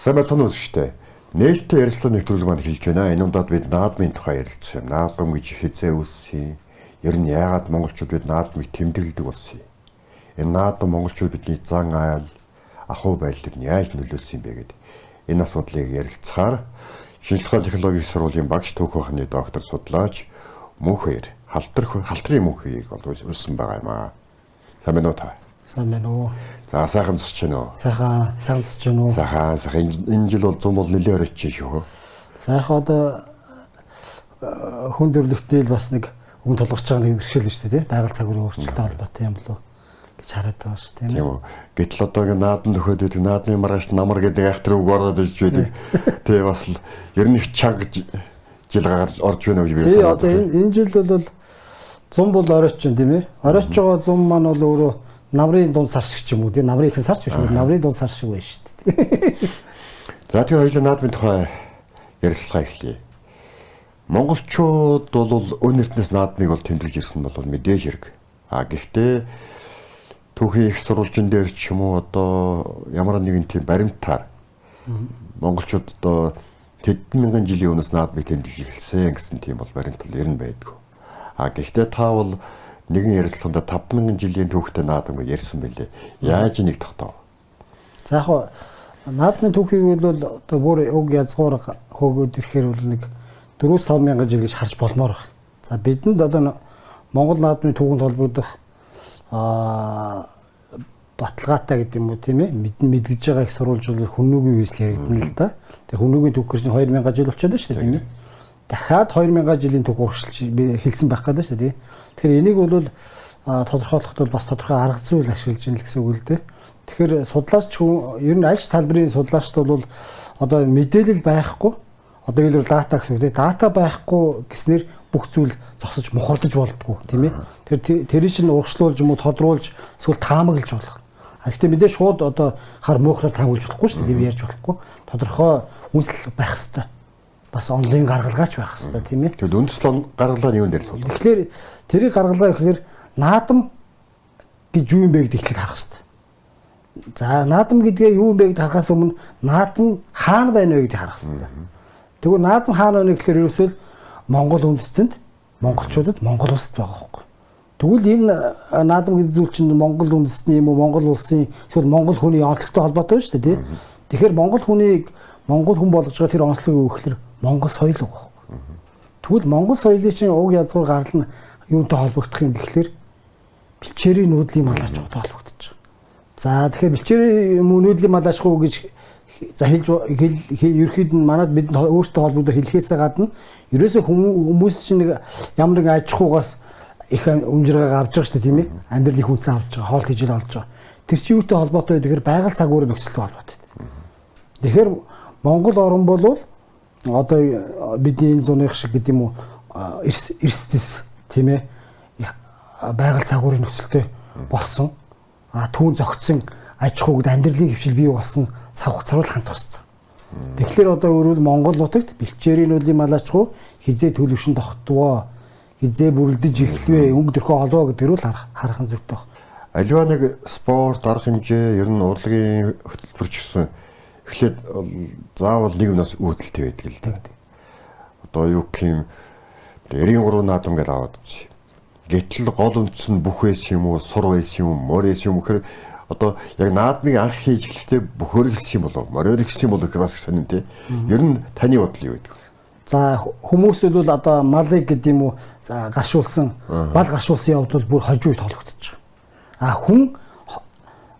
Самбацсан үстэй. Нээлттэй ярилцлага нэвтрүүлэг маань хэлж байна. Энэ удаад бид наадмын тухай ярилцсан юм. Наадам гэж хэзээ үссэн? Ер нь яагаад монголчууд бид наадмыг тэмдэглэдэг болсон юм? Энэ наадам монголчууд бидний зан айл, ахуй байдлыг яаж нөлөөлсөн юм бэ гэдэг энэ асуудлыг ярилцахаар Шинжлэх ухааны технологийн сургуулийн багш Түүх ухааны доктор судлаач Мөнхбаяр халтрын Мөнхбаяр бол өрсөн байгаа юм аа. Сайн байна уу та? Сайн байна уу? За сайхан зусч байна уу? Сайхан зусч байна уу? Сайхан энэ жил бол зам бол нэлээд орчих шүү. Сайхан одоо хүн төрөлхтөл бас нэг өмнө толгорч байгаа нэг бэрхшээл шүү дээ, байгаль цагуурын өөрчлөлттэй холбоотой юм болов гэж хараад байгаа шүү дээ. Тийм үү. Гэтэл одоо ингэ наадам төхөөд байдаг наадмын маргааш намар гэдэг айхтар үг ороод иж байдаг. Тэгээ бас л ер нь чанга жил гарч орж байна гэж би санаад байна. Энэ жил бол зам бол оройч чинь тийм ээ. Оройч байгаа зам маань бол өөрөө намрын дунд сар шиг ч юм уу тийм намрын их сарч биш үү? Намрын дунд сар шиг байна шүү дээ. За тэр хоёулаа наадмын тухай ярилцлага эхлэе. Монголчууд бол өн эрдэнэс наадмыг бол тэмдэглэж ирсэн бол мэдээж хэрэг. Гэхдээ түүхийн их сурвалжин дээр ч юм уу одоо ямар нэгэн тийм баримтаар монголчууд одоо хэдэн мянган жилийн өмнөөс наадмыг тэмдэглэж ирсэн гэсэн тийм бол баримт бол ер нь байдгүй. Гэхдээ та бол нэгэн ярилцлаганд 5000 жилийн түүхтэй наадам гэж ярьсан байлээ. Яаж энийг тогтоов? За яг наадмын түүхийг бол одоо бүр уг язгуур хөөгөөд ирэхээр бол нэг 4-5 мянган жил гэж харж болмоор байна. За бидэнд одоо Монгол наадмын түүхэнд холбогдох баталгаатай гэдэг юм уу тийм ээ мэдгэж байгаа их сурвалжууд хүннүүгийн үйлсэл яригдана л да. Тэр хүннүүгийн түүх гэж 2000 жил болчиход байна шүү дээ тийм ээ. Дахиад 2000 жилийн түүх урагшилж хэлсэн байх гэдэг шүү дээ. Тэгэхээр энийг бол тодорхойлоход бол бас тодорхой арга зүйн ашиглаж ийн л гэсэн үг л дээ. Тэгэхээр судлаач ер нь аль талбарын судлаачд бол одоо мэдээлэл байхгүй одоо хэлбэл дата гэсэн үг тийм дата байхгүй гэснээр бүх зүйл зогсож мухардаж болдгоо тийм ээ. Тэр чинь урагшлуулж юм уу тодруулж эсвэл таамаглаж болох. Гэхдээ мэдээ шууд одоо хар муухраар таамаглаж болохгүй шүү дээ. Ярьж болохгүй. Тодорхой үнсэл байх хэвээр. Бас онлайн гаргалгаач байх хэвээр тийм ээ. Тэгвэл үндэслэл гаргалгаа нь юунд дээр тул? Тэгэхээр тэрийг гаргалгаа гэхээр наадам гэж юу юм бэ гэдгийг ихлэд харах хэвээр. За наадам гэдгээ юу юм бэ гэдгийг харахаас өмнө наадам хаана байна вэ гэдгийг харах хэвээр. Тэгвэл наадам хаана байна гэхээр ерөөсөө Монгол үндэстэнд монголчуудад Монгол улсад байгаа байхгүй. Тэгвэл энэ наадам гэдэг зүйл чинь Монгол үндэстний юм уу Монгол улсын эсвэл Монгол хүний онцлогтой холбоотой байна шүү дээ тийм. Тэгэхээр Монгол хүнийг Монгол хүн болгож байгаа тэр онцлог юу гэхээр Монгол соёл байгаа байхгүй. Тэгвэл Монгол соёлын чинь уг язгуур гарал нь юунтай холбогдох юм гэхээр бэлчээрийн нүүдлийн малаачтай холбогдож байгаа. За тэгэхээр бэлчээрийн нүүдлийн малаачгүй гэж за ерөөд нь манад бид өөртөө холбогдох хэлхээсээ гадна ерөөсөө хүмүүс чинь нэг ямар нэг аж ахуйгаас их өмжрөг авч байгаа шүү дээ тийм ээ. Амьдралын хүнсэн авч байгаа, хоол хийж олж байгаа. Тэр чи юутай холбоотой вэ гэхээр байгаль цагуурын нөхцөлтэй холбоотой. Тэгэхээр Монгол орн бол одоо бидний энэ зуных шиг гэдэг юм уу эрсдэс тийм ээ байгаль цагуурын нөхцөлтэй болсон. Түүн зөгцсөн аж ахуйд амьдралын хөвшил бий болсон цаг хугацаар хандах хэрэгтэй. Тэгэхээр одоо өөрөөр Монгол нутагт бэлчээрийн нүүдлийн малаачгүй хизээ төлөвшин тогтвоо, хизээ бүрлдэж эхлэвэ, өнгө төрхөө олоо гэдгээр л харах нь зүйтэй байна. Аливаа нэг спорт, арга хэмжээ, ер нь урлагийн хөтөлбөр ч гэсэн эхлээд заавал нэг юмнаас үүдэлтэй байдаг л да. Одоо юу гэх юм 93 наадам гэдээ аваад үзье. Гэтэл гол үндэс нь бүх байсан юм уу, сур байсан юм, морь байсан юм гэхээр одоо яг наадмыг анх хийж эхлэхдээ бөхөр хэлсэн юм болов морьор хэлсэн юм болов гэхээс сонин тий. Ер нь таны бодол юу гэдэг вэ? За хүмүүс бол одоо малыг гэдэг юм уу гаршуулсан бал гаршуулсан явдал бүр хожууд холбогдож байгаа. Хүн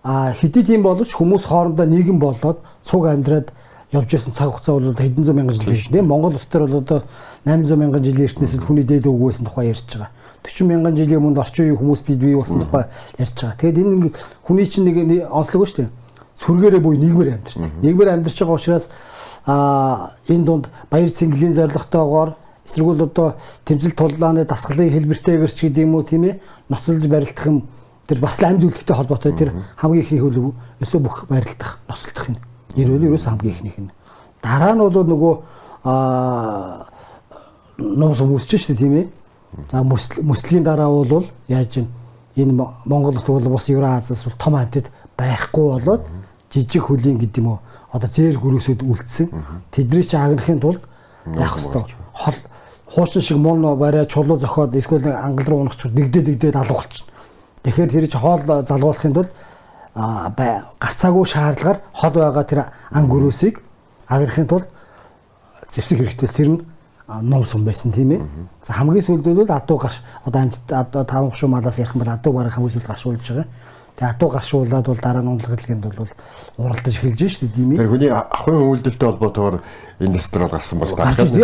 хэдий тийм боловч хүмүүс хоорондоо нийгэм болоод цуг амьдраад явж байсан цаг хугацаа бол хэдэн зуун мянган жил биш тийм. Монгол дотор бол одоо 800 мянган жилийн эртнээс хүний дээд өвгөөсөн тухай ярьж байгаа. 40 мянган жилийн өмнө орчин үеийн хүмүүс бий болсон тухай ярьж байгаа. Тэгэд энэ хүний чинь нэг онцлог шүү дээ. Сүргээрээ буй нийгмээр амьдарч байна. Нийгмээр амьдарч байгаа учраас энэ дунд баяр цэнгэлийн зорилготойгоор эсвэргүүл одоо тэмцэл тулааны дасгалын хэлбэртэйгэр ч гэдэг юм уу тийм ээ ноцолж барилдах юм тэр бас л амьд үйлдэлтэй холбоотой тэр хамгийн ихний хөлөв өсөө бүх барилдах ноцолдох юм. Ерөөс хамгийн ихнийх нь. Дараа нь бол нөгөө нуус өмсөж шүү дээ тийм ээ. За мөслийн дараа бол яаж энэ Монголд бол бас Евразиас том амьтад байхгүй болоод жижиг хөлийн гэдэг юм уу одоо зээл гөрөөсөд үлдсэн. Тэдний чи агнахын тулд яах хэвээр хол хуучин шиг мөн барай чулуу зохиод эсвэл ангал руу унахч дэгдээд алга болчихно. Тэгэхээр тэр чи хоол залгуулахын тулд гацаагүй шаардлагаар хол байгаа тэр ан гөрөөсийг агнахын тулд зэвсэг хэрэгтэй. Тэр нь ном сум байсан тийм ээ. За хамгийн сүүлд бол адуу гарш одоо амьд одоо 5 гушуу малаас ярих юм бол адуу барах хамгийн сүүлд гаршуулж байгаа. Тэгээ адуу гаршуулаад бол дараа нь унлагдлыганд бол уралдаж эхэлж шүү дээ тийм ээ. Тэр хүний ахуйн үйлдэлтэй холбоотойгоор индастриал гарсан бас таарч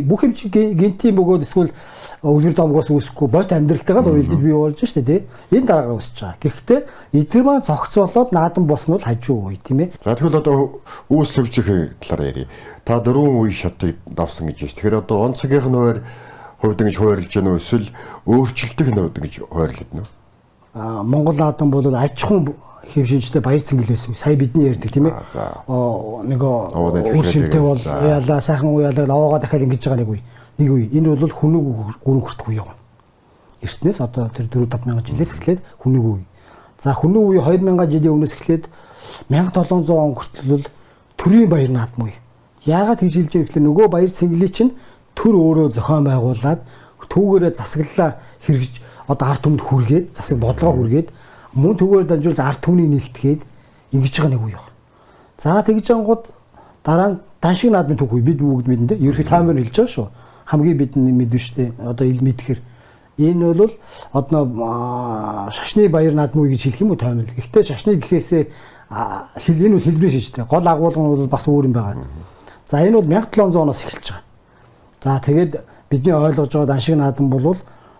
бүх юм чи генетийн бөгөөд эсвэл өвлөр домгоос үүсэхгүй бот амьдралтайгаа л уялдаж бий болж шүү дээ тийм. Энэ дараагаар үүсэж байгаа. Гэхдээ эдгээр маань цогцолоод наадам болсон бол хажуу үе тийм ээ. За тэгвэл одоо үүс хөгжих талаар ярив. Та 4 үе шатыг давсан гэж байна. Тэгэхээр одоо онцгийнх нь хувьд ингэж хуваарлж байна уу эсвэл өөрчлөлтөх нь хувьд ингэж хуваарлж байна уу? Монгол наадам бол аж ахуйн хэв шинжтэй баяр цэнгэл байсан. Сая бидний ярьдаг тийм ээ. Нөгөө өөрчлөлттэй бол яалаа сайхан уяалаа аваагаа дахиад ингэж байгаа нэг үе. Энэ бол хүнийг гүрэн хүртэх үе юм. Эртнээс одоо тэр 4-5 мянган жилээс эхлээд хүнийг үе. За хүнийг үе 2000 жилийн өмнөөс эхлээд 1700 он хүртэл төрийн баяр наадам үе. Яагаад гэж хэлж байгаа вэ? Нөгөө баяр цэнгэлийг чинь төр өөрөө зохион байгуулад түүгээрээ засаглалаа хэрэгж одоо ард түмэнд хүргээд засаг бодлого хүргээд мөн түгээр дамжуулж ард түмнийг нэгтгэхэд ингэж байгаа нэг үе байна. За тэгж ангууд дараа нь даншиг наадмын түүх үе бид бүгд мэднэ. Ерхий таймер хэлж байгаа шүү. Хамгийн бидний мэдвэ штэ. Одоо ил мэдхээр энэ бол одоо шашны баяр наадам үе гэж хэлэх юм уу таймер. Гэхдээ шашны гэхээсээ энэ бол хэлбэр шийдтэй. Гол агуулга нь бол бас өөр юм байгаа. За энэ бол 1700 оноос эхэлж байгаа. За тэгээд бидний ойлгож байгаа даншиг наадам бол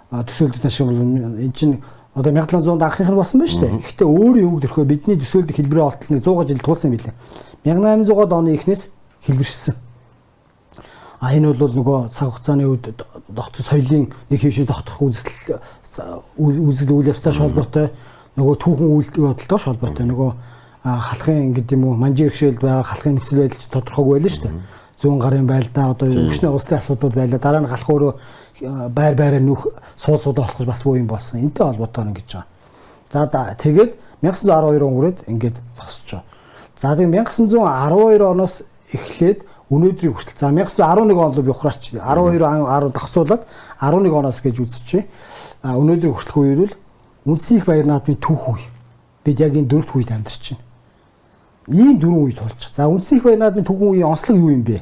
төсөөлөлт даншиг бол эн чинь одоо 1700-д анхных нь болсон байна шүү дээ. Гэхдээ өөрийн өнгө төрхөө бидний төсөөлөлт хэлбэрээ олтол нэг 100 жил тулсан юм билээ. 1800-ад оны эхнээс хэлбэршсэн. Энэ бол нөгөө цаг хугацааны үед тогтсон соёлын нэг хэвшин тогтох үзэл үйл явцтай холбоотой нөгөө түүхэн үйлдэл бодолтой холбоотой нөгөө халахын гэдэг юм уу манжи иршээлд байгаа халахын нөхцөл байдал тодорхойгүй байлаа шүү дээ. 100 гарын байлдаа одоо өвчнөө улсын асуудал байлаа. Дараа нь халах өөрөө байраа нөх сууд болох бас боо юм болсон. Энтэй холбоотойгоор ингэж байгаа. За тэгээд 1912 он хүрээд ингээд зогсож байгаа. За тэгээд 1912 оноос эхлээд өнөөдрийг хүртэл за 1911 он руу ухраач 12 10 давхсуулаад 11 оноос гэж үзчихье. Өнөөдрийг хүртэх үеэр бол үндэсний их баяр наадмын түүх үе. Бид яг энэ 4-р үед амьдарч байна. Ийм 4 үе тулж. За үндэсний их баяр наадмын түүхэн үеийн онцлог юу юм бэ?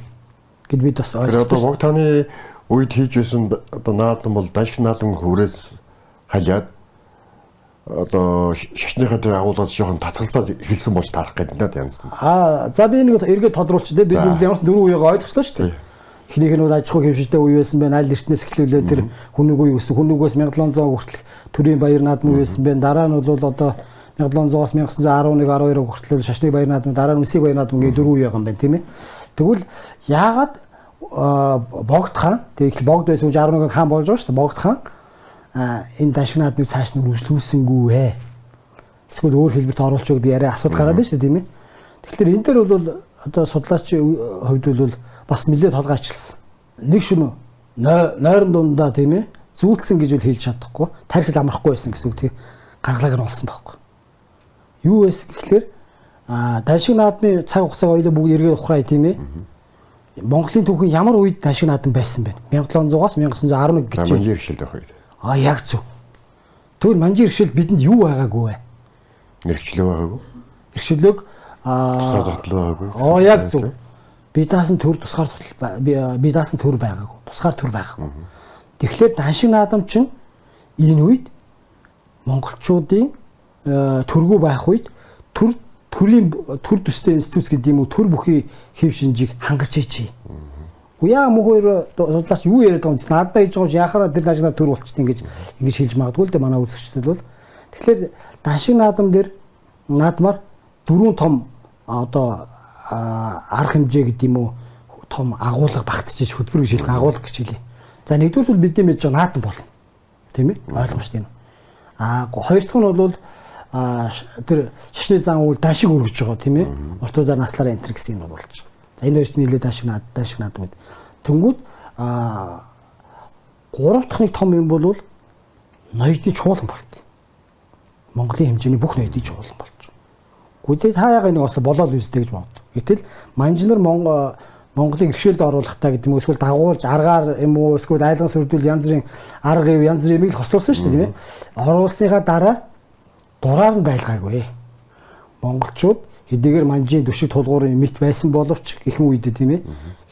Гэд бид бас ойлгох. Одоо бог таны үед хийж байсан одоо наадам бол даншиг наадам хүрээс халиад одоо шашныхаа тэр агуулгаас жоохон татгалзаад эхэлсэн болж таарах гэдэг надад янз нь. За би нэг эргээд тодруулчих дээ. Би ямар ч 4 үеийг ойлгочлоо шүү дээ. Эхнийх нь аж ахуй хэвшилтэй үе байсан байна. Аль эртнээс эхлүүлээд тэр хүнийг үе өссөн. Хүнийгээс 1700 хүртэл төрийн баяр наадам үе байсан байна. Дараа нь бол одоо 1700-аас 1911 12 хүртэл шашны баяр наадам, дараа нь үсийг баяр наадам гэх 4 үе байгаа юм байна тийм ээ. Тэгвэл яагаад Богд хаан тэгээд Богд байсан үе 11 хаан болж байгаа шүү дээ. Богд хаан энэ даншиг наадмыг цааш нь үргэлжлүүлсэнгүй ээ. Эсвэл өөр хэлбэрт оруулах гэдэг яриа асуудал гараад байна шүү дээ тийм ээ. Тэгэхээр энэ дээр бол одоо судлаачийн хувьд бол бас нэлээд толгойчлсан. Нэг шөнө нойрон дундаа тийм ээ зүүлсэн гэж үл хэлж чадахгүй. Тархил амрахгүй байсан гэсэн үг тийм. Гаргалаг нь олсон байхгүй. Юу байсан гэхэлэр даншиг наадмын цаг хугацааг ойлоо бүгд эргээд ухраа тийм ээ. Монголын түүхэн ямар үед даншиг наадам байсан бэ? 1700-аас 1911 гэж. Манжи иршил байх үед. Яг зөв. Тэгвэл манжи иршил бидэнд юу байгаагүй вэ? Ирчлөө байгаагүй. Иршлөөг тусгаар тогтол байгаагүй. Яг зөв. Бидаас нь төр тусгаар тогтол бидаас нь төр байгаагүй. Тусгаар төр байгаагүй. Тэгэхээр даншиг наадам чинь энэ үед монголчуудын төргүү байх үед төрийн төр төстэй институт гэдэг юм уу төр бүхий хэв шинжийг хангаж хийчихье. Яа мөхөр судлаач юу яриад байгаа юм наадмаа хийж байгаа яхаараа тэр даншиг наадам төр болчихсон ингэж хэлж магадгүй л дээ манай үзэгчдүүд бол. Тэгэхээр даншиг наадам дээр наадмаар 4 том одоо арга хэмжээ гэдэг юм уу том агуулга багтжиж хөтөлбөр гэж хэлэх агуулга гэж хэлье. За нэгдүгээр бол бидний мэдж байгаа наадам болно. Тийм ээ? Ойлгомжтой юм. Хоёр дахь нь бол тэр шашны зан үйл даншиг өргөж байгаа тийм ээ? Ортодоо наслаараа энтер гэсэн юм болж байгаа. За энэ хоёрт нийлээд даншиг наадам. Тэнгүүд 3 дахь нэг том юм бол ноёдын чуулган болт. Монголын хэмжээний бүх ноёдын чуулган болж байгаа. Гэхдээ та яагаад нэг осло болоод үзтэй гэж боддог. Гэтэл манжинар Монголыг иргэшээлд оруулахдаа гэдэг юм уу эсвэл дагуулж аргаар юм уу эсвэл айлган сүрдүүл янз бүрийн арга янз бүрийн юмыг хослуулсан шүү дээ тийм ээ. Оруулсныхаа дараа дураар нь байлгаагүй. Монголчууд хэдийгээр манжийн төшиг тулгуурын мэт байсан боловч ихэнх үед тийм ээ.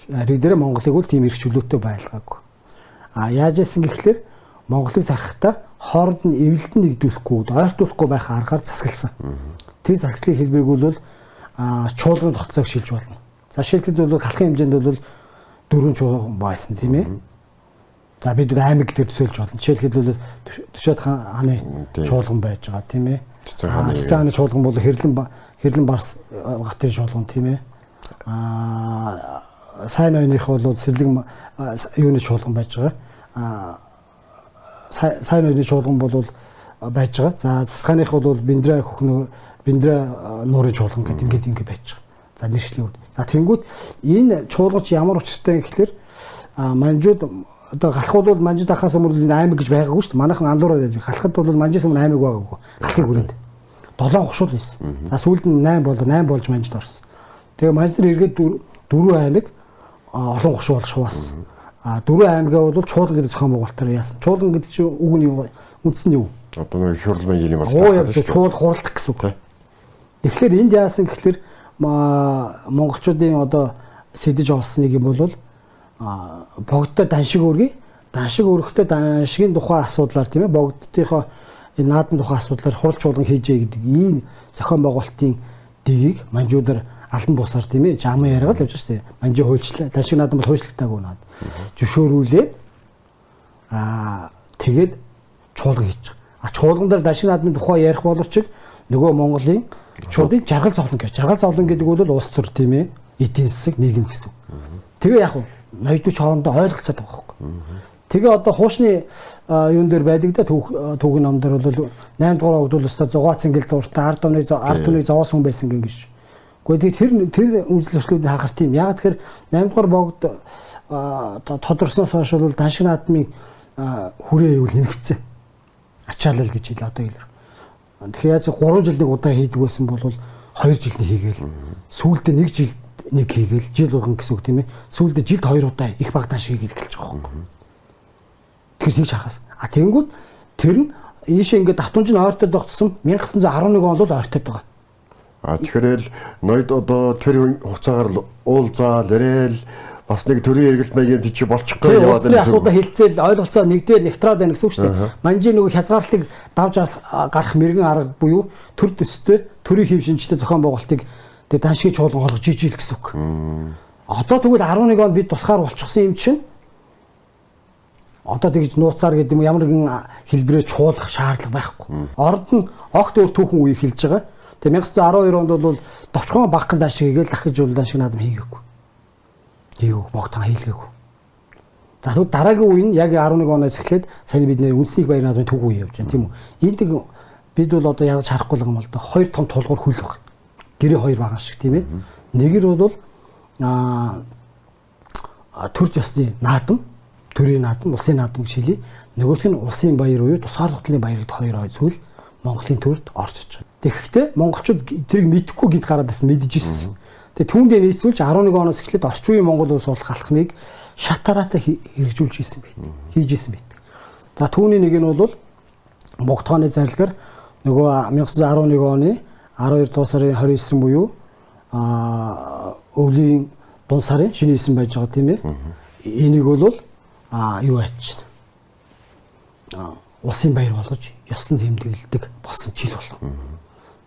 Харин дээр Монголыг бол тийм их чөлөөтэй байлгаагүй. Яаж яасан гэхлээр Монголыг сарахтаа хооронд нь эвлэлд нэгдүүлэхгүй, ойртуулахгүй байх аргаар засагласан. Тэр засаглалын хэлбэрийг бол чуулганы тогтолцоог шилж болно. За шилжлэхэд бол халахын хэмжээнд бол 4 чуулган байсан тийм ээ. За бид аймаг гэдэг төсөөлж болно. Жишээлхэд бол Төшөөд хааны чуулган байж байгаа тийм ээ. Цэцэн хааны чуулган бол Хэрлэн Барс гатын чуулган тийм ээ. Сайн ойных бол Сэрлэг юуны чуулган байж байгаа. Сайн ойны чуулган бол байж байгаа. За засхааных бол Бэндра нуурын чуулган гэдэг ингэ байж байгаа. За нэршлийн үед. За тэнгууд энэ чуулгач ямар учиртай гэхэлэр манжууд одоо галах бол манжид ахаас өмнө аймаг гэж байгаагүй шүү дээ. Манайхан андуур галахад бол манжис өмнө аймаг байгаагүй. Галахын хүрээнд 7 хушуул байсан. За сүүлд нь 8 болж манжид орсон. Тэгээ манжид эргээд 4 аймаг олон хушуул шуваасан. 4 аймгаа бол чуулган гэдэг зохион байгуулалтаар яасан. Чуулган гэдэг чинь үг нь юу? Үндс нь юу? Одоо нэг хуралмын юм бас таах гэдэг шүү дээ. Чуулган хуралдах гэсэн үг. Тэгэхээр энд яасан гэхэлэр монголчуудын одоо сэдэж олсон нэг юм бол богдтой даншиг өргөе. Даншиг өргөхдөө даншигийн тухай асуудлаар тийм ээ богдтынхоо энэ наадам тухай асуудлаар хурал чуулган хийжээ гэдэг ийм зохион байгуулалтын дэгийг манжуудаар албан бусаар тийм ээ жаман яриагаар л явж штэ. Манжи хуульчлаа. Даншиг наадам бол хуульчлагдаагүй наад. Зөвшөөрүүлээд тэгээд чуулган хийж байгаа. Чуулган дээр даншиг наадмын тухай ярих боловч нөгөө Монголын чуудын жаргал зовлон гэж. Жаргал зовлон гэдэг бол улс төр тийм ээ эдийн засаг нийгэм гэсэн. Тэгээ яг нь ноёдч хоорондоо ойлголцоод байгаа байхгүй. Тэгээ одоо хуучны юун дээр байдаг да түүхийн ном дээр бол 8 дугаар огт бол өстой зугаа цэнгэл дууртай ард түмний зовоос хүн байсан гэнэ. Гэхдээ тэр үйлс зөрчлүүдийн хахар тийм. Яг тэгэхээр 8 дугаар богд тодорсоноос хойш бол даншиг наадмын хүрээ ивэл нэмэгдсэн. Ачаалал гэж хэл одоо илэр. Тэгэхээр яаж 3 жил нэг удаа хийдэг байсан бол 2 жил нэг хийгээл. Сүүлдээ 1 жил нэг хийгээл жил болгон гэсэн үг тийм ээ. Сүүлдээ жилд 2 удаа их баг даншиг хийгээл эхэлж байгаа юм. Тэгэхээр хийж харахаас. Тэгэнгүүт тэр нь ийшээ ингээд давтамж нь ойртоод тогтсон 1911 онд бол ойртоод байгаа. Тэгэхээр ноёд одоо тэр хугацаагаар уулзаал ирээл бас нэг төрийн эргэлт маягийн тийч болчихгүй яваад байна. Асуудал хилцээл ойлголцоо нэгдээ нэгтраад байна гэсэн үг шүү дээ. Манжи нөгөө хязгаарлалтыг давж гарах мэрэгэн арга буюу төр төстэй төрийн хэв шинжтэй зохион байгуулалтыг тэгээ даншиг чуулган болгож ижил гэсэн үг. Одоо тэгвэл 11 онд бид тусгаар болчихсон юм чинь одоо тэгж нууцаар гэдэг юм ямар нэгэн хэлбэрээр чуулгах шаардлага байхгүй. Ород нь огт өөр түүхэн үе хэлж байгаа. Тэгээ 1912 онд бол товчхон багхан даншиг хийгээл дахиж бол даншиг наадам хийгээгүй. Богтон хийлгээгүй. За тэгвэл дараагийн үе нь яг 11 оноос эхлээд сайн бид нэр үндэсний баяр наадмын төв үе явж байна тийм үү. Энд бид бол одоо яаж харахгүй юм бол хоёр том тулгуур хөл баг. Гэрээ хоёр байгаа шиг тийм ээ. Нэгэр бол төр ёсны наадам, төрийн наадам, улсын наадам гэж хэлье. Нөгөөх нь улсын баяр буюу тусгаар тогтлын баяр гэдэг хоёр зүйл Монголын төрд орж иж байгаа. Тэгэхдээ монголчууд тэрийг мэдэхгүй гинт гараад байсан мэдж ирсэн. Тэгээ түүндээ нийцүүлж 11 оноос эхлээд орчин үеийн Монгол улс болох алхмыг шатараатай хэрэгжүүлж ийсэн байт. Хийж ийсэн байт. За түүний нэг нь бол Богдхооны зарилгаар нөгөө 1911 оны 12 дугаар сарын 29 буюу өвлийн дунд сарын шинэ 9 байж байгаа тийм ээ. Энийг бол юу ачиж улсын баяр болгож ёсон тэмдэглэдэг болсон жил болов.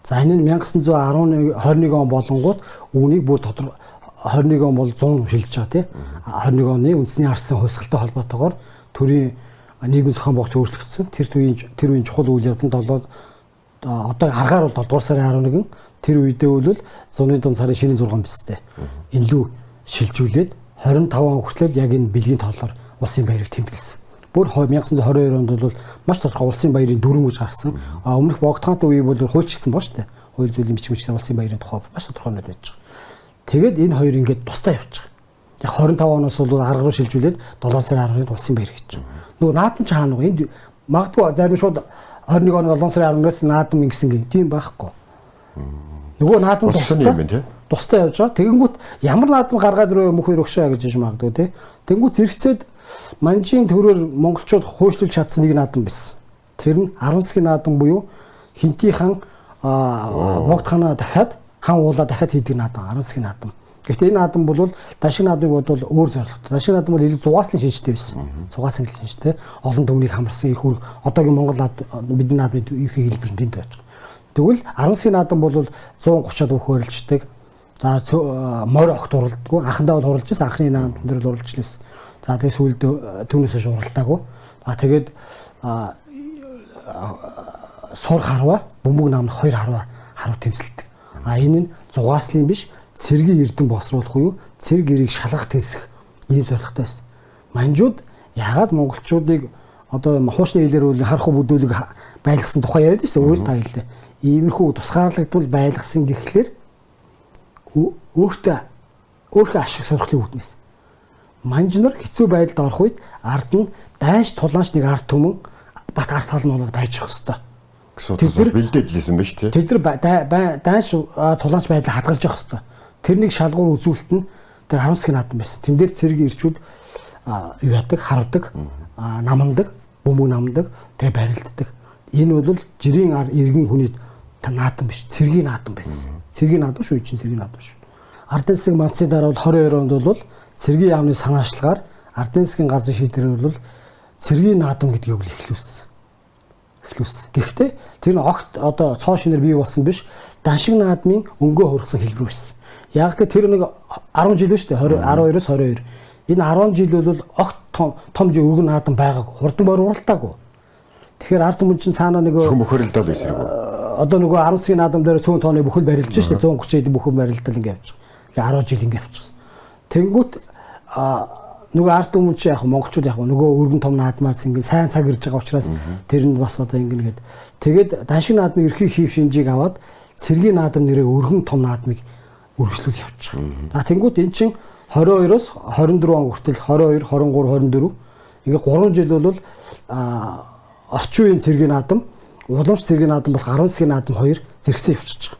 За энэ нь 1921 он болонгууд үүнийг бүр тодорхой 21 он бол 100 шилжиж байгаа тийм. 21 оны үндэсний арсын хувьсгалтай холбоотойгоор төрийн нийгэм зохион байгуулалт өөрчлөгдсөн. Тэр үеийн чухал үйл явдлууд одоо аргаар бол 7 дугаар сарын 11 тэр үедээ бол зуны дунд сарын шинэ 6 бистэй. Энэлүү шилжүүлээд 25 он хүртэл яг энэ бэлгийн тоолоор улсын баярыг тэмдэглэсэн. Бүр 1922 онд бол маш тодорхой улсын баярын дүрм гэж гарсан. Өмнөх Богдхооны үе бол хуульчилсан боо штэ. Хууль зүйлийн бичмэчээр улсын баярын тухай маш тодорхой байна байж байгаа. Тэгээд энэ хоёр ингээд тусдаа явж байгаа. Яг 25 оноос бол арга руу шилжүүлээд 7 сарын 10-нд улсын баяр гэж байгаа. Нөгөө наадам ч хаана вэ? Энд магадгүй зарим шууд 21 оны 7 сарын 10-наас наадам ингэсэн гэх тийм байхгүй. Нөгөө наадам тусдаа тустай явж байгаа. Тэгэнгүүт ямар наадам гаргаад ирөө мөх хоёр өгшөө гэж хэлж магадгүй тий. Тэгэнгүүт зэрэгцээд манжийн төрөөр монголчууд хөөшлүүлж чадсан нэг наадам байсан. Тэр нь 10 засгийн наадам буюу Хинти хаан Богд хаанаа дахиад хаан уулаа дахиад хийдэг наадам 10 засгийн наадам. Гэхдээ энэ наадам бол дашиг наадмыг бол өөр зорилготой. Дашиг наадам бол илүү зугааслын шинжтэй байсан. Зугаасан гэл шинжтэй. Олон төмнийг хамарсан их үр одоогийн Монгол бидний наадмын ерхий хэлбэр тэнд байж байгаа. Тэгвэл 10 засгийн наадам бол 130-аад бүх хөрөлждөг. За морь огт уралдаггүй. Анхандаа бол уралж байсан. Анхны наадам дээр л уралж лээсэн. За тэгээ сүүлд түүнээс хойш уралдаагүй. Тэгээд сур харва, бөмбөг намд 2 харва тэмцэлдэг. Энэ нь зугааслын биш, цэргийн эрдэм босруулах уу, цэрэг эрийг шалгах тэлсэх ийм зорилготой байсан. Манжууд яагаад монголчуудыг одоо хуучны хэлээр үл харах бүдүүлэг байлгасан тухай яриад байсан өөр та хэллээ. Иймэрхүү тусгаарлагдвал байлгасан гэхлээр өөртөө ашиг сонирхлын үүднээс. Манж нар хэцүү байдалд орох үед ард нь дайнч тулаанч нэг ард түмэн бат ард тал нь болоод байж ах хэвээр. Гэсэн бэлдээд лээсэн байж тээ. Тэд нар дайнч тулаанч байдлыг хадгалж явах хэвээр. Тэрнийг шалгуур үзүүлэлт нь тэр 10 засгийн наадам байсан. Тэн дээр цэргийн ирчүүд юу яадаг, харавдаг, намандаг, бөмбөг намдаг, тэгээ барилддаг. Энэ бол жирийн иргэн хүний наадам биш, цэргийн наадам байсан. Цэргийн наадам шүү, чинь цэргийн наадам шүү. Ардын засгийн мандсын дараа бол 22 онд бол цэргийн яамны санаачлагаар ардын засгийн газрын шийдвэр бол цэргийн наадам гэдгийг л эхлүүлсэн. Гэхдээ тэр нь огт одоо цоо шинээр бий болсон биш, даншиг наадмын өнгөө хургасан хэлбэр байсан. Яг л тэр нэг 10 жил шүү дээ, 12-оос 22. Энэ 10 жил бол огт том өргөн наадам байгааг хурдан бор уралтаагүй. Тэгэхээр ард түмэн чинь цаана нэг мөхөрлөлтөө эсрэг. Одоо нөгөө 10 засгийн наадам дээр цөөн тооны бүхэл барилж шүү дээ, 130 эд бүхэн барилдал ингэ явж байгаа. 10 жил ингэ явчихсан. Тэнгүүт нөгөө ард түмэн чи яг монголчууд яг нөгөө өргөн том наадмаас ингэ сайн цаг ирж байгаа учраас тэр нь бас одоо ингэ нэгэд тэгээд даншиг наадмын ерхий хийв шинжийг аваад цэргийн наадам нэрээ өргөн том наадмыг үргэлжлүүлж явж байгаа. За тэнгүүт эн чин 22-оос 24 он хүртэл 22, 23, 24 ингээ 3 жил бол орчин үеийн цэргийн наадам, уламж цэргийн наадам болох 10 засгийн наадам 2 зэрэгцээ явчихж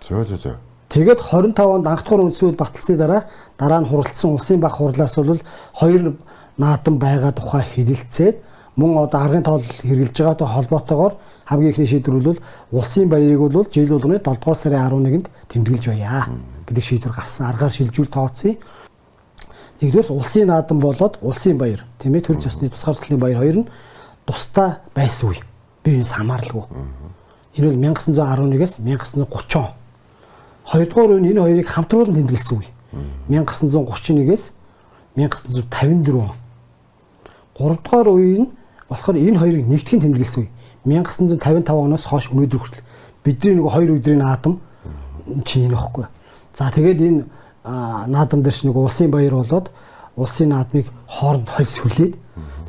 байгаа. Зөө. Тэгээд 25 онд анх дахь үндсүүд баталсны дараа нь хуралдсан улсын баг хурлаас бол 2 наадам байгаа тухай хэлэлцээд мөн одоо аргын тоол хэрэгжилж байгаатай холбоотойгоор хамгийн ихний шийдвэр бол улсын баярыг бол жил болгоны 7 дугаар сарын 11-нд тэмдэглэж байя гэдэг шийдвэр гарсан. Аргаар шилжүүл тооцсон. Нэгдүгээр улсын наадам болоод улсын баяр, тийм ээ, төр засны тусгаарлалтын баяр хоёр нь тусдаа байсан үе. Биеэс хамааралгүй. Энэ бол 1911-ээс 1930 он. Хоёрдугаар үе энэ хоёрыг хамтруулан тэмдэглэсэн үе. 1931-ээс 1954 он. Гуравдугаар үе нь болохоор энэ хоёрыг нэгтгэн тэмдэглэсэн үе. 1955 оноос хойш өнөөдөр хүртэл бидний нэг 2 өдрийн наадам чинь энэ баггүй. За тэгээд энэ наадам дээр нэг улсын баяр болоод улсын наадмыг хооронд хольс хүлээд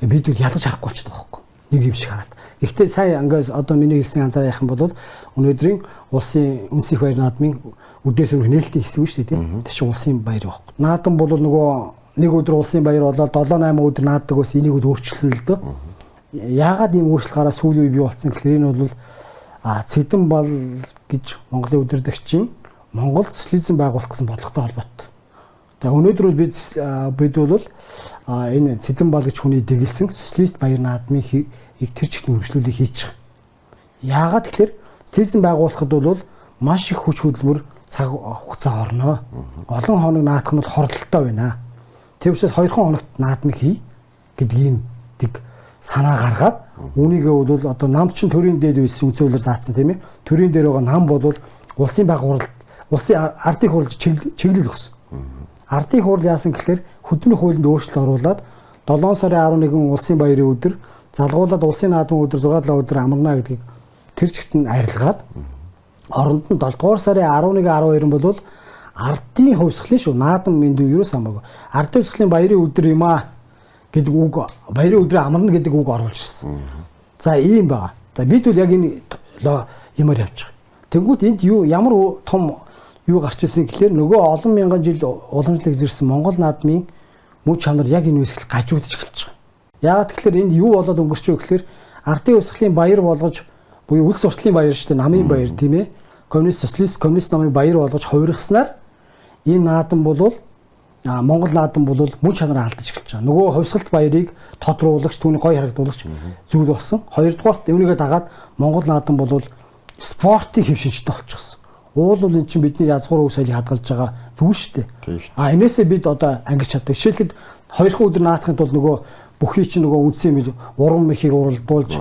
бид бол ялгаж харахгүй ч байгаа байхгүй. Нэг юм шиг хараад. Гэхдээ сая ангаас одоо миний хэлсэн анзаарах юм бол өнөөдрийн улсын үнсэх баяр наадмын үдээс өмнө нээлтийн хэсэг шүү дээ тийм. Тэр чинь улсын баяр байхгүй. Наадам бол нөгөө нэг өдөр улсын баяр болоод 7-8 өдөр нааддаг бас энийг өөрчилсөн л дөө. Яагаад ийм өөрчлөлт гараад сүүлийн үе бий болсон гэхээр энэ бол цэдэн бол гэж Монголын удирдагчийн Монгол социализм байгуулах гэсэн бодлоготой холбоотой. За өнөөдөр бид бол энэ цэдэн бол гэж хүний дэглэсэн социалист баяр наадмын тэр чигт үргэлжлүүлэх хийж байгаа. Яагаад тэгэхээр социализм байгуулахад бол маш их хүч хөдөлмөр цаг хугацаа орно. Олон хоног наадах нь бол хордлолтой байна. Тэр учраас 2 хоногт наадмыг хий гэдгийг санаа гаргаад үүнийгээ бол одоо нам чин төрийн дээд байсан үнцөөлөөр заасан тийм ээ. Төрийн дээр байгаа нам бол улсын баг хурал, улсын ардын хурлд чиглэл өгсөн. Ардын хурал яасан гэхээр хөдөлмөрийн хуулинд өөрчлөлт оруулад 7 сарын 11 улсын баярын өдөр залгуулад улсын наадмын өдөр 6-7 өдөр амарна гэдгийг тэр чигт нь арилгаад оронд нь 7 дугаар сарын 11-12 бол ардын хувьсгалын шүү. Наадам энд юу самаагүй. Ардын хувьсгалын баярын өдөр юм аа гэдэг үг, баярын өдрөө амарна гэдэг үг оруулж ирсэн. За ийм байгаа. За бид бол яг энэ юмар явж байгаа. Тэнгүүт энд ямар том юу гарч ирсэн гэхээр нөгөө олон мянган жил уламжлалт ирсэн Монгол наадмын мөн чанар яг энэ үсгэл гажуудж эхэлж байгаа. Яагаад тэгэхээр энд юу болоод өнгөрч вэ гэхээр ардын хувьсгалын баяр болгож буюу үл сурталын баяр шүү дээ, намын баяр тийм ээ. Коммунист, социалист, коммунист намын баяр болгож хувиргаснаар Энэ наадам бол Монгол наадам бол мөн чанараа алдаж эхэлж байгаа. Нөгөө хувьсгалт баярыг тодруулагч, түүний гоё харагдуулагч зүйл болсон. Хоёрдугаарт үүнийгээ дагаад Монгол наадам бол спортын хэвшинчтэй болчихсон. Уул бол эн чинь бидний язгуур өв соёлыг хадгалж байгаа зүйл шүү дээ. Энээсээ бид одоо ангиж чаддаг. Жишээлбэл 2 өдөр наадахын тулд нөгөө бүхий чинь нөгөө үндсэн уран мэхийг уралдуулж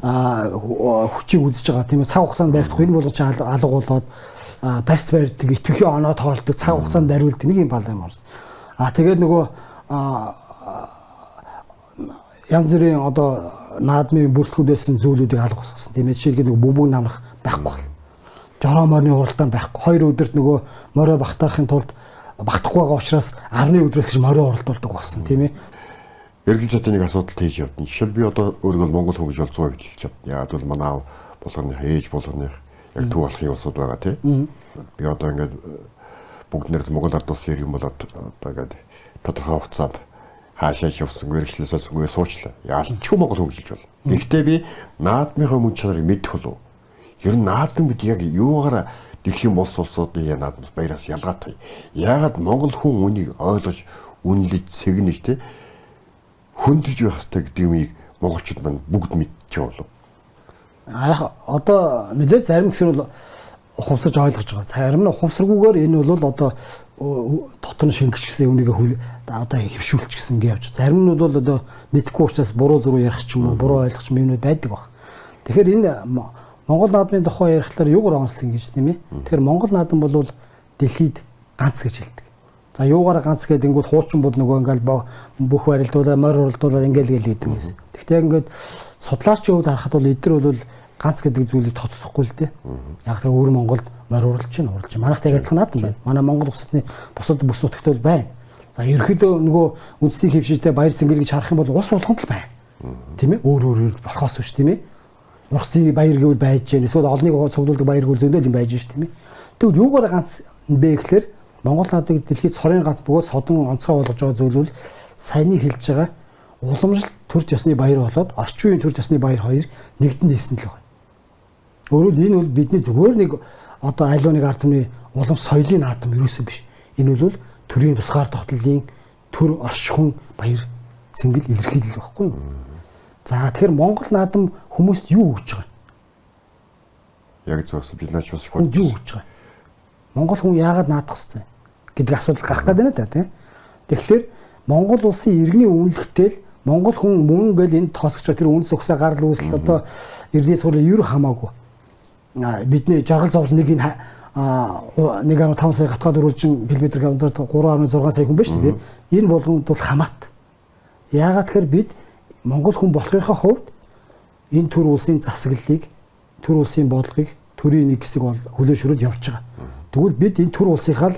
хүчийг үзэж байгаа. Тийм ээ цаг хугацаанд баригдах энэ болгож алга болоод барьц барьдаг, итгэхийн оноо тоолдог, цаг хугацаанд бариулдаг нэг юм бал юм байна. Тэгээд нөгөө янз бүрийн одоо наадмын бүрэлдэхүүн байсан зүйлүүдийг алга болгосон. Тийм ээ жишээлбэл нөгөө бөмбөг намрах байхгүй бол. Жороо морины уралдаан байхгүй. 2 өдөрт нөгөө морио багтаахын тулд багтахгүй байгаа учраас 10 өдрөөр гэж морио уралдуулдаг болсон. Тийм ээ. Эргэл зүйн нэг асуудал хийж явдсан. Жишээл би одоо өөрөө Монгол хүн гэж бол 100% хэлж чадна. Яагаад бол манай аав болгоны ээж болгоны яг төв болохын улсууд байгаа тийм. Би одоо ингээд бүгд нэр Монгол ард улсын иргэн болоод одоо ингээд тодорхой хугацаанд хаашаа явсан гэрчлэлээс сүнгээ суучлаа. Яалчгүй Монгол хүн гэж бол. Гэхдээ би наадмынхаа мөн чанарыг мэдэх болов. Ер нь наадам бид яг юугаараа дэлхийн улс улсуудын наадмаас баяраас ялгаатай. Яагаад Монгол хүн үнийг ойлгож үнэлж сэгнэж тийм хүндэж байх хэрэгтэй гэдэг юмыг монголчууд маань бүгд мэдчихэв болов. Одоо мэдээ зарим хэсэг бол ухамсарч ойлгож байгаа. Зарим нь ухамсаргүйгээр энэ бол одоо дотор нь шингэж гисэн үнийгээ одоо хөвшүүлч гисэн ингэ явж. Зарим нь бол одоо мэдхгүй учраас буруу зуруу ярих ч юм уу, буруу ойлгох юм байдаг баг. Тэгэхээр энэ Монгол наадмын тухай ярихлаар юугаар онцлог ингэж тийм ээ. Тэгэхээр Монгол наадам бол дэлхийд ганц гэж хэлдэг. За юугаар ганц гэдэг ингүүд хуучин бол нөгөө ингээл бүх барилдуулаа, морь уралдуулаад ингээл гэдэг байсан. Гэхдээ яг ингээд судлаачийн хувьд харахад бол эдгээр бол ганц гэдэг зүйлийг тодтохгүй л дээ. Яг тэр өөр Монголд морь уралж чинь. Манайхтай адилхан наадам байна. Манай Монгол улсны бусад бүс нутагт бол байна. За ерөөдөө нөгөө үндсийн хэвшилтэй баяр цэнгэл гэж харах юм бол ус болгонд л байна. Тийм ээ? Өөр болохоос биш тийм ээ? Ургацын баяр гэвэл байж гэн. Эсвэл олныг цуглуулдаг баяр гэвэл зөндөл юм байж ш тийм ээ. Тэгвэл юугаар ганц бэ гэхлээр Монгол наадмыг дэлхийд цорын ганц бөгөөд содон онцгой болгож байгаа зүйл бол саяны хэлж байгаа уламжлалт төр төсний баяр болоод орчин үеийн төр төсний баяр хоёр нэгдэнд хэлсэн л байна. Өөрөөр энэ бол бидний зүгээр нэг одоо аливаа нэг ард түмний улам соёлын наадам юусэн биш. Энэ бол төрийн тусгаар тогтнолын төр оршихуйн баяр цэнгэл илэрхийлэл багхгүй юу? За тэгэхээр Монгол наадам хүмүүст юу өгч байгаа? Яг зөвс бид наач бас юу өгч байгаа? Монгол хүн яагаад наадах хэвтэй гэдэг асуудал гарах гэдэг нь тийм. Тэгэхээр Монгол улсын иргэний үнэлгэхтэй л Монгол хүн мөн гэл энэ тооцогч тэр үндэс угсаа гарал үүсэл одоо эрдэнэ сургуулийн ер хамаагүй. Бидний жаргал зовлон нэг энэ 1.5 сая гатгаад өрүүлжин километр квадрат 3.6 сая хүн байна шүү дээ. Энэ болгонд бол хамаат. Яагаад тэгэхээр бид Монгол хүн болохынхаа хувьд энэ төр улсын засаглалыг, төр улсын бодлогыг, төрийн нэг хэсэг хүлээн явж байгаа. Тэгвэл бид энэ төр улсынхаа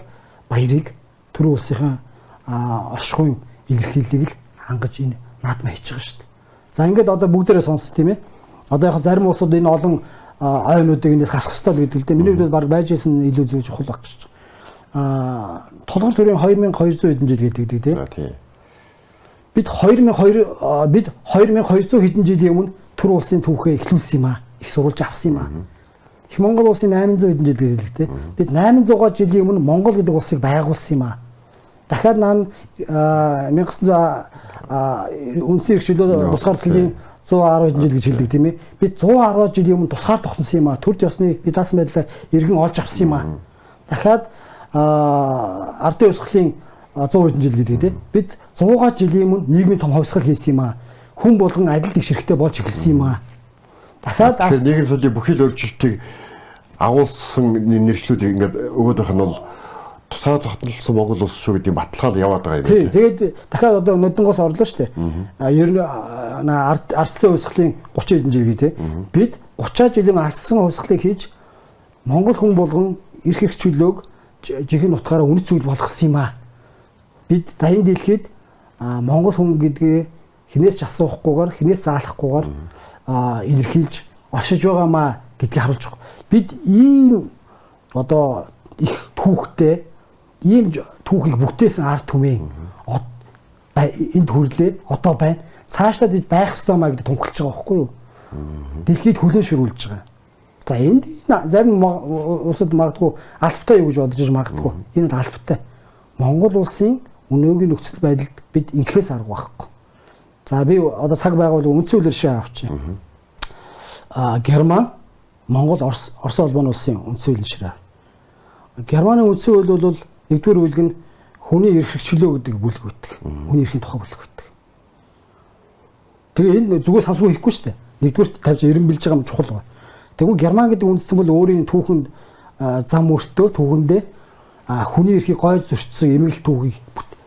баярыг, төр улсынхаа оршихуйн илэрхийллийг л хангаж энэ наадмаа хийж байгаа шүү дээ. За ингээд одоо бүгдээрээ сонссон тийм ээ. Одоо яг зарим улсууд энэ олон ойнуудыг энэс хасах ёстой л гэдэг л дээ. Миний хувьд баг байж исэн илүү зүйл чухал баг гэж байна. Толгор төрийн 2200 хэдэн жил гэдэг тийм. За тийм. Бид 2200 хэдэн жилийн өмнө төр улсын түүхээ эхлүүлсэн юм аа. Их сурвалж авсан юм аа. Их Монгол улсын 800 хэдэн жил гэдэг л дээ. Бид 800 жилийн өмнө Монгол гэдэг улсыг байгуулсан юм аа. Дахиад 1900 үндсэн эрхчлөлөө тусгаар төлөвийн 110 жил гэж хэлдэг тийм ээ. Бид 110 жилийн өмнө тусгаар тогтносон юм аа. Төр ёсны бид даасан байдлаа иргэн олж авсан юм аа. Дахиад ардын хувьсгалын 100 жил гэдэг тийм. Бид 100 жилийн өмнө нийгмийн том хувьсгал хийсэн юм аа. Хүн болгон адил тэгшэрхтэй болж эхэлсэн юм аа. Дахиад нийгэм соёлын бүхэл өөрчлөлтийг агуулсан нэршлүүд ингээд өгөөд байх нь бол тусаа тогтнолсон Монгол улс шүү гэдэг баталгаал яваад байгаа юм байна. Тэгээд дахиад одоо нодонгоос орлоо шүү дээ. Ер нь арслан хувьсгалын 30 хэдэн жил гэдэг. Бид 30 жилийн арслан хувьсгалыг хийж Монгол хүн болгон эрх чөлөөг жинхэнэ утгаараа үнэт зүйл болгосон юм аа. Бид дайын дэлхийд Монгол хүн гэдгээ хинээс ч асуухгүйгээр, хинээс заалахгүйгээр илэрхийлж оршиж байгаамаа гэдгийг харуулж байгаа. Бид ийм одоо их түүхтэй ийм түүхийг бүтээсэн ард түмэн энд хүрлээ одоо байна. Цаашдаа бид байх ёстой маа гэдэг тунхилж байгаа байхгүй юу? Дэлхийд хүлээн шүрүүлж байгаа. За энд зарим улсад магадгүй албатай юу гэж бодож магадгүй. Энэ бол албатай. Монгол улсын өнөөгийн нөхцөл байдалд бид инхээс арга байхгүй. За би одоо цаг байгууллагын үндсэн хуулиар шээ авчих. Герман, Монгол, Орос холбооны улсын үндсэн хуулийн ширээ. Германы үндсэн хууль бол нэгдүгээр бүлэг нь хүний эрх чөлөө гэдэг бүлэг үүдэг. Хүний эрхийн тухай бүлэг үүдэг. Тэгээ энэ зүгээр сансгүй хийхгүй шүү дээ. Нэгдүгээр тавьж эренбилж байгаа юм чухал байна. Тэгвэл Герман гэдэг үндсэн бол өөрийн түүхэнд зам өртөө түүхэндээ хүний эрхийг гойж зөрчсөн эмгэл түүхийг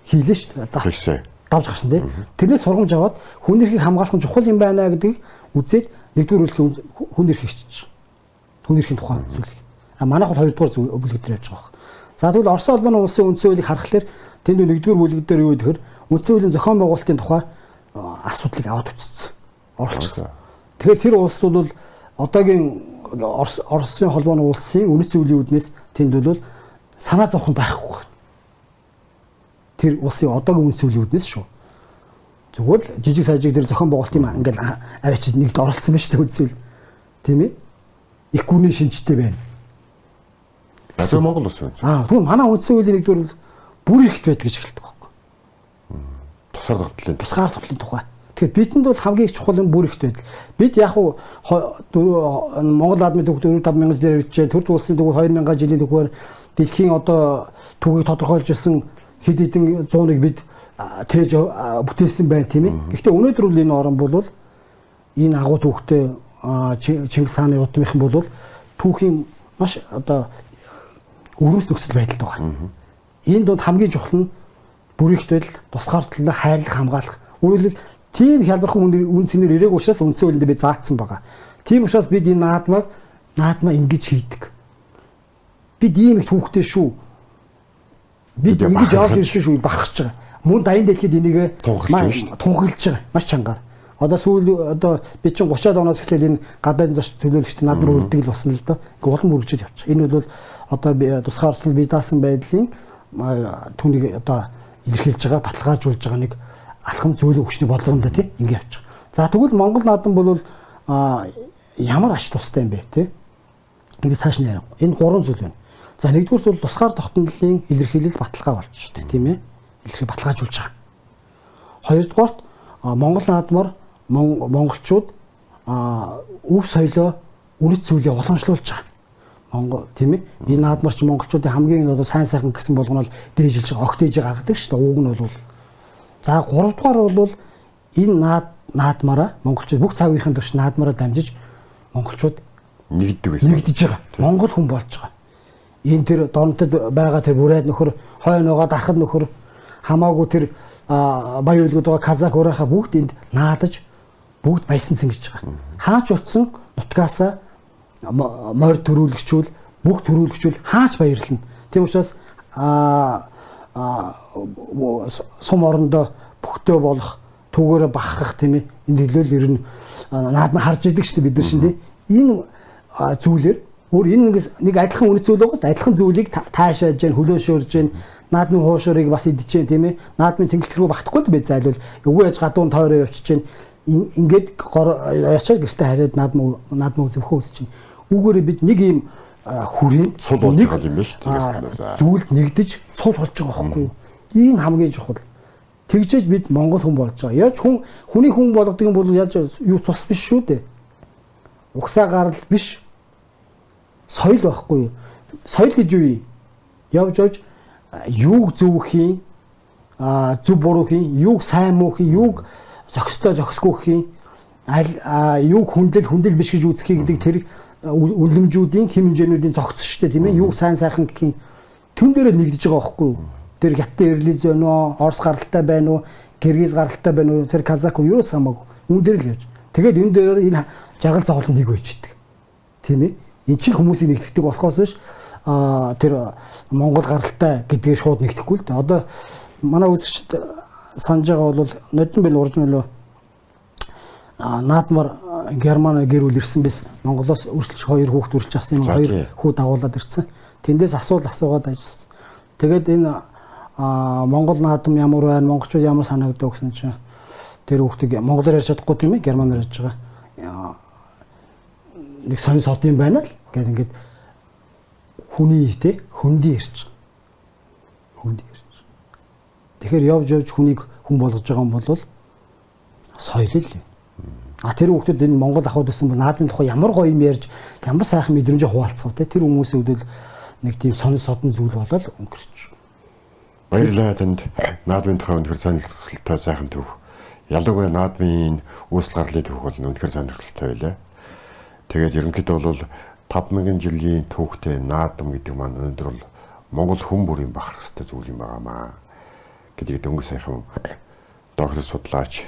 хийлээ шүү дээ. Давж гарсан тийм. Тэрнээс сургамж аваад хүний эрхийг хамгаалах нь чухал юм байна гэдгийг үзээд нэгдүгээр бүлэг хүний эрхийг хичээж. Хүний эрхийн тухай зүйлийг. Манайх бол хоёрдугаар бүлэг дээр явж байгаа. За тэгвэл Орос улбаны улсын үндсэн хуулийг харахаар тэнд нэгдүгээр бүлэг дээр юу гэхээр үндсэн хуулийн зохион байгуулалтын тухай асуудлыг аваад үзсэн. Оролцсон. Тэгэхээр тэр улс бол одоогийн Оросын холбооны улсын үнэт зүйлийн үүднээс тэнд бол санаа зовхон байхгүй. Тэр улсын одоогийн үнэт зүйлийн үүднээс шүү. Зүгээр л жижиг сажиг дээр зохион байгуулалт юм ингээл авчид нэгд оролцсон байж тээ үзвэл. Тийм ээ? Их гүрний шинжтэй байна. Асуу Монгол улс үнэ. Тэгвэл манай үндсэн хуулийн нэгдүгээр бүр ихт байдаг гэж хэлдэг байхгүй. Тусгаар тогтлын тухай. Тэгэхээр бидэнд бол хамгийн чухал нь бүр ихт байдаг. Бид яг уу Монгол наадмын төвд 4-5 дээр иржээ. Төрд улсын төвд 2000 жилийн төвөөр дэлхийн одоо түүхийг тодорхойлж ирсэн хэд хэдэн зууныг бид тээж бүтээсэн байна тийм ээ. Гэхдээ өнөөдөр бол энэ орн бол энэ агуу түүхтэй Чингис хааны удмынхан бол түүхийн маш одоо өрөөс нөхцөл байдалд байгаа. Энэ донд хамгийн чухал нь бүрийгт байдал, тусгаарлалт, хайрлах, хамгаалах. Өөрөөр хэлбэл тийм хялбархан үн цэнээр ирээг учраас үндсэн хуулинд би заагдсан байгаа. Тийм учраас бид энэ наадмаа ингэж хийдэг. Бид ийм их түүхтэй шүү. Бид ингэж явж ирсэн шүү бахархаж байгаа. Мөн дайнд дэлхийд энийг тунхаглаж байгаа. Маш чангаар. Одоо би чинь 30-аад оноос эхлээд энэ гадаадын зочд төлөөлөгчд наадмаар үрдэг л болсон л доо. Улам үргэлжлэж явчих. Энэ бол одоо би тусгаарлал бий даасан байдлын түүнийг одоо илэрхийлж байгаа, баталгаажуулж байгаа нэг алхам зөөлөн хүчний бодлогонд тийм ингэ явчих. За тэгвэл Монгол наадам бол ямар ач тустай юм бэ тийм. Ингээд цааш нь яриа. Энэ гурван зүйл байна. За нэгдүгürt бол тусгаар тогтнолын илэрхийлэл баталгаа болж шүү дээ тийм ээ. Илэрхийлэл баталгаажуулж байгаа. Хоёрдугаарт Монгол наадмаар монголчууд өв соёлоо үнэт зүйлээ уламжлуулж байгаа. Монгол тийм ээ. Энэ наадмаар ч монголчуудын хамгийн одоо сайн сайхан гэсэн болгоно л дээжилж байгаа, огт дээж гаргадаг шүү дээ. Уг нь бол за гуравдугаар бол энэ наадмаараа монголчууд бүх цагийнхын турш наадмаараа дамжиж монголчууд нэгдэж байгаа. Монгол хүн болж байгаа. Энэ тэр дорнотод байгаа тэр бүрээд нөхөр, хойно байгаа дархад нөхөр хамаагүй тэр баян үлгүүд байгаа казак урааха бүгд энд наадаж бүгд баясан цэнгэж байгаа. Хаач утсан нутгаасаа морь төрүүлэгчүүл бүх төрүүлэгчүүл хаач баярлна. Тийм учраас сум орондоо бүхтөө болох түүгээрээ бахархах тийм ээ энэ төлөөл ер нь наадмаа харж идэг шүү дээ бид нар шин тийм энэ зүйлээр өөр энэ нэг адилхан үнэт зүйл байгаас адилхан зүйлийг таашааж जैन хөлөөшөөрж जैन наадмын хуушурыг бас идэж जैन тийм ээ наадмын цэнгэлтэргүй багтахгүй л байж зайлвал өвөө яж гадуун тойроо явчих जैन ингээд ячаад гэртээ хараад наадмыг зөвхөн үзэж जैन үгээрээ бид нэг юм хүрээнд сул болж байгаа юм байна шүү дээ зүйлд нэгдэж сул болж байгаа байхгүй юу энэ хамгийн чухал тэгжээж бид монгол хүн болж байгаа яаж хүний хүн болгодог юм бол яаж юу цус биш шүү дээ угсаа гарал биш соёл байхгүй юу соёл гэж юу юм явж юуг зөв хийн зөв буруу хийн юуг сайн муу хийн юуг зохистой зохисгүй хийн юуг хүндэл биш гэж үзхий гэдэг тэр үнэлэмжүүдийн хэм хэмжээнүүдийн зохицсон шүү дээ тийм ээ юуг сайн сайхан гэх юм тэн дээрээ нэгдэж байгаа байхгүй юу тэр хятад эрлиз байна уу орос гаралтай байна уу киргиз гаралтай байна уу тэр казак юу самаагүй үүн дээр л явж тэгээд энэ дээр энэ жаргал цогцолт нэг байж идэг тийм ээ энэ чинь хүмүүсийг нэгтгэдэг болохоос биш тэр Монгол гаралтай гэдгээ шууд нэгтгэхгүй л дээ одоо манай үзэгчд санаж байгаа бол нодон бэл урд мөлөө наадмаар Герман гэр бүл ирсэн байсан. Монголоос үргэлж 2 хүүхэд үргэлж авсан юм 2 хүү дагуулад ирсэн. Тэндээс асуугаад ажилласан. Тэгээд энэ Монгол наадам ямар байна? Монголчууд ямар санагдав гэсэн чинь тэр хүүхдийг монголоор ярьж чадахгүй тийм ээ Германаар ярьж байгаа. нэг сонин сод юм байна л гэдэг ингээд хүний те хөндий ирж. Тэгэхээр явж хүнийг хүн болгож байгаа юм бол соёл л. Тэр хүүхдүүд энэ Монгол ахуйд байсан бол наадмын тухай ямар гоё юм ярьж ямар сайхан мэдрэмж хуваалцав те тэр хүмүүсийн үдэл нэг тийм сонин содон зүйл болол өнгөрч. Баярлалаа танд наадмын тухай өнөхөр сонирхолтой сайхан төв. Ялангуяа наадмын үүсэл гарлын төв бол өнөхөр сонирхолтой байлаа. Тэгээд ерөнхийдөө бол 5000 жилийн түүхтэй наадам гэдэг маань өнөөдөр бол Монгол хүн бүрийн бахарх ёстой зүйл юм байгаамаа гэдгийг дөнгөж сайхан доктор судлаач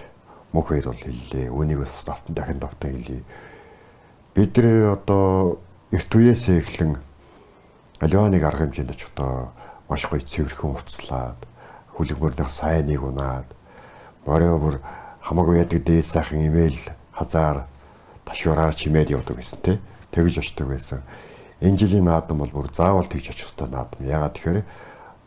мөнх баяр бол хэллээ. Үүнийг бас дахин хэлье. Бид нэр одоо эрт үеэс эхлэн аливаа нэг арга хэмжээнд ч одоо маш гоё цэвэрхэн уцлаад хүлэмжээрнийх сайныг унаад морёбор хамаагүй ядаг дээд сайхан имэйл хазаар ташвараар чимээд явдаг гэсэн те. Тэгж очдог байсан. Энэ жилийн наадам бол бүр заавал тэгж очих ёстой наадам. Яагаад тэгэхээр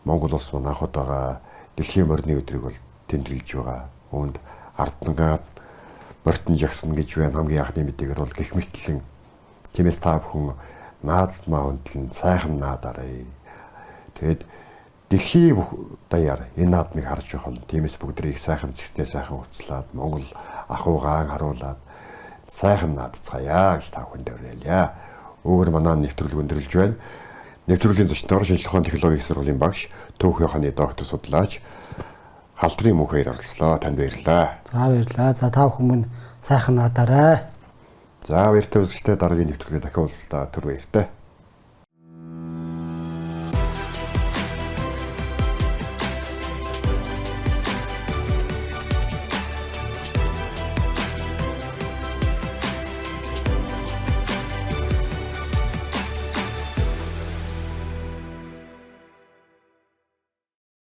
Монгол улс маань анх удаага дэлхийн морины өдрийг бол тэмдэглэж байгаа. Үүнд Арднагад Мортон Жаксон гэж байна хамгийн анхны мэдээгээр бол гэх мэтлэн тиймээс та бүхэн наадмаа өндлөн сайхан наадараа. Тэгээд дэлхийн даяар энэ наадмыг харж явах бол тиймээс бүгдрийг сайхан зэгтээ сайхан уцлаад Монгол ахуйгаан харуулад сайхан наадцгаая гэж та бүхэнд уриалъя. Өөр манай нэвтрүүлэг өндөрлөж байна. Нэвтрүүлгийн зочноор шинжлэх ухааны технологийн сургуулийн багш Төв ухааны доктор судлаач Халдрын мөнх баяр оролцлоо. Танд баярлалаа. За баярлалаа. За та бүхэн мөн сайхан надаарай. За баяртай үзэгчдээ дараагийн нэвтрүүлгээ дахин уулзлаа. Түр баяртай.